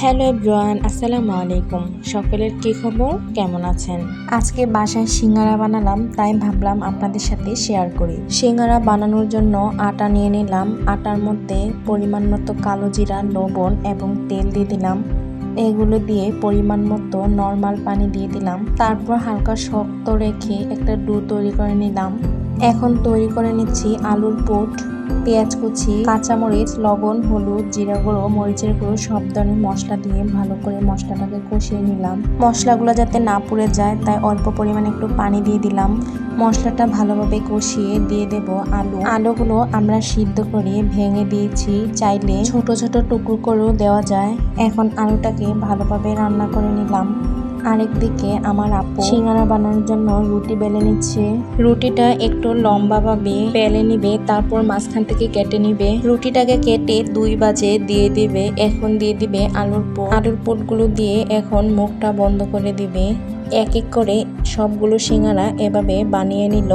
Hello everyone, আসসালামু আলাইকুম। সকলের কি খবর, কেমন আছেন? আজকে বাসায় সিঙ্গারা বানালাম, তাই ভাবলাম আপনাদের সাথে শেয়ার করি। সিঙ্গারা বানানোর জন্য আটা নিয়ে নিলাম। আটার মধ্যে পরিমাণ মতো কালো জিরা, লবণ এবং তেল দিয়ে দিলাম। এগুলো দিয়ে পরিমাণ মতো নর্মাল পানি দিয়ে দিলাম। তারপর হালকা শক্ত রেখে একটা ডো তৈরি করে নিলাম। এখন তৈরি করে নিচ্ছি আলুর পুর, পেঁয়াজ কুচি, কাঁচামরিচ, লবণ, হলুদ, জিরা গুঁড়ো, মরিচের গুঁড়ো সব ধরনের মশলা দিয়ে ভালো করে মশলাটাকে কষিয়ে নিলাম। মশলাগুলো যাতে না পুড়ে যায় তাই অল্প পরিমাণে একটু পানি দিয়ে দিলাম। মশলাটা ভালোভাবে কষিয়ে দিয়ে দেব আলুগুলো আমরা সিদ্ধ করে ভেঙে দিয়েছি, চাইলে ছোট ছোট টুকরো করেও দেওয়া যায়। এখন আলুটাকে ভালোভাবে রান্না করে নিলাম। আরেকদিকে আমার আপু সিঙ্গারা বানানোর জন্য রুটি বেলে নিচ্ছে। রুটিটা একটু লম্বাভাবে বেলে নিবে, তারপর মাঝখান থেকে কেটে নিবে। রুটিটাকে কেটে 2 ভাঁজে দিয়ে দিবে। এখন দিয়ে দিবে আলুর পুরগুলো দিয়ে এখন মুখটা বন্ধ করে দিবে। এক এক করে সবগুলো সিঙ্গারা এভাবে বানিয়ে নিল।